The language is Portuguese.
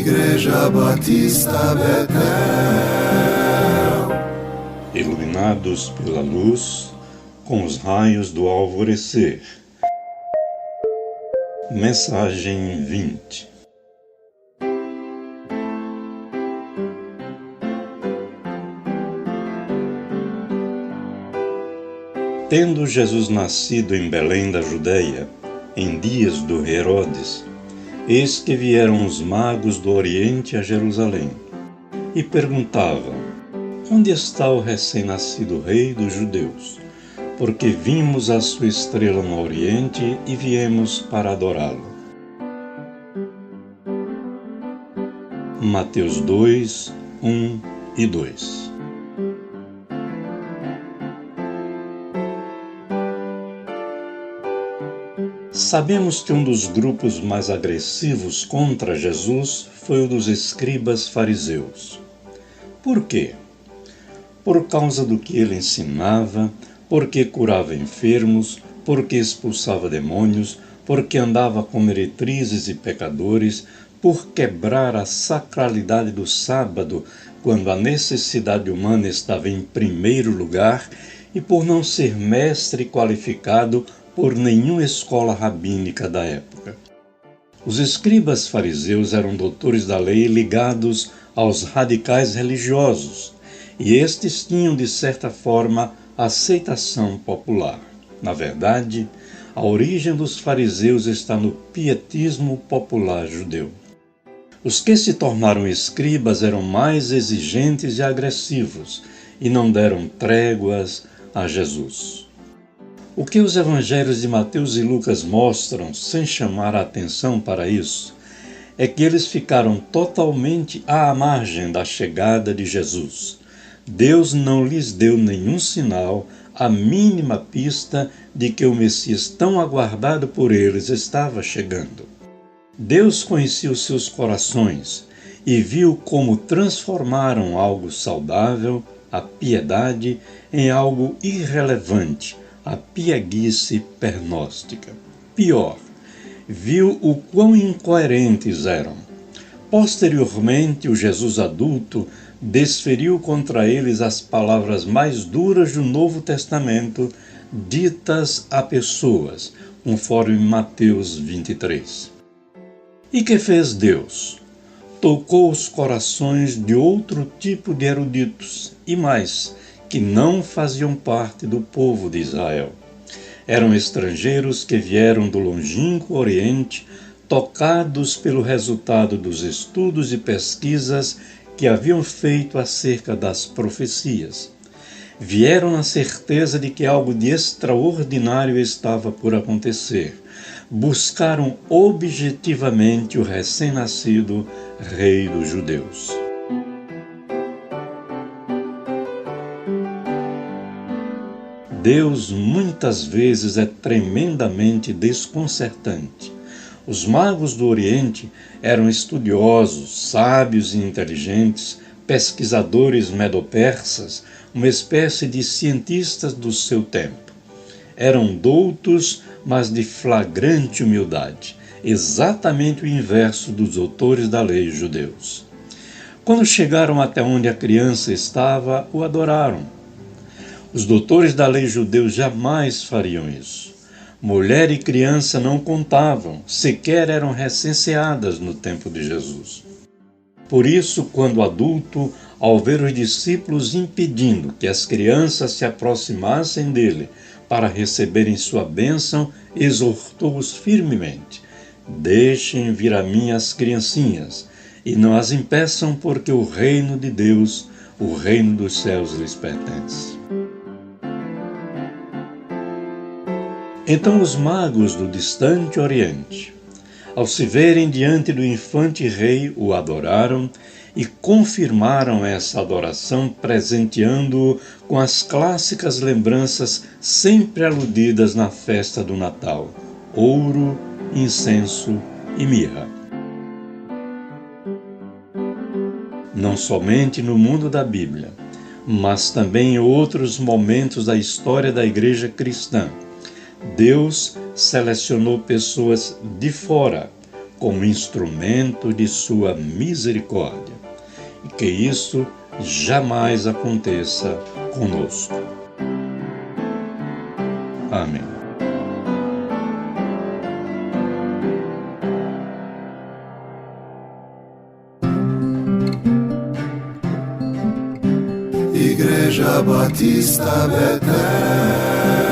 Igreja Batista Betel. Iluminados pela luz, com os raios do alvorecer. Mensagem 20. Tendo Jesus nascido em Belém da Judeia, em dias do Herodes, eis que vieram os magos do Oriente a Jerusalém, e perguntavam: onde está o recém-nascido Rei dos Judeus? Porque vimos a sua estrela no Oriente e viemos para adorá-lo. Mateus 2, 1 e 2. Sabemos que um dos grupos mais agressivos contra Jesus foi o dos escribas fariseus. Por quê? Por causa do que ele ensinava, porque curava enfermos, porque expulsava demônios, porque andava com meretrizes e pecadores, por quebrar a sacralidade do sábado, quando a necessidade humana estava em primeiro lugar, e por não ser mestre qualificado por nenhuma escola rabínica da época. Os escribas fariseus eram doutores da lei ligados aos radicais religiosos, e estes tinham, de certa forma, aceitação popular. Na verdade, a origem dos fariseus está no pietismo popular judeu. Os que se tornaram escribas eram mais exigentes e agressivos, e não deram tréguas a Jesus. O que os evangelhos de Mateus e Lucas mostram, sem chamar a atenção para isso, é que eles ficaram totalmente à margem da chegada de Jesus. Deus não lhes deu nenhum sinal, a mínima pista de que o Messias tão aguardado por eles estava chegando. Deus conhecia os seus corações e viu como transformaram algo saudável, a piedade, em algo irrelevante, a pieguice pernóstica. Pior, viu o quão incoerentes eram. Posteriormente, o Jesus adulto desferiu contra eles as palavras mais duras do Novo Testamento, ditas a pessoas, conforme Mateus 23. E que fez Deus? Tocou os corações de outro tipo de eruditos, e mais, que não faziam parte do povo de Israel. Eram estrangeiros que vieram do longínquo Oriente, tocados pelo resultado dos estudos e pesquisas que haviam feito acerca das profecias. Vieram na certeza de que algo de extraordinário estava por acontecer. Buscaram objetivamente o recém-nascido Rei dos Judeus. Deus muitas vezes é tremendamente desconcertante. Os magos do Oriente eram estudiosos, sábios e inteligentes, pesquisadores medo-persas, uma espécie de cientistas do seu tempo. Eram doutos, mas de flagrante humildade, exatamente o inverso dos doutores da lei judeus. Quando chegaram até onde a criança estava, o adoraram. Os doutores da lei judeus jamais fariam isso. Mulher e criança não contavam, sequer eram recenseadas no tempo de Jesus. Por isso, quando adulto, ao ver os discípulos impedindo que as crianças se aproximassem dele para receberem sua bênção, exortou-os firmemente: deixem vir a mim as criancinhas, e não as impeçam, porque o reino de Deus, o reino dos céus lhes pertence. Então os magos do distante Oriente, ao se verem diante do infante rei, o adoraram e confirmaram essa adoração, presenteando-o com as clássicas lembranças sempre aludidas na festa do Natal: ouro, incenso e mirra. Não somente no mundo da Bíblia, mas também em outros momentos da história da Igreja cristã, Deus selecionou pessoas de fora, como instrumento de sua misericórdia, e que isso jamais aconteça conosco. Amém. Igreja Batista Betel.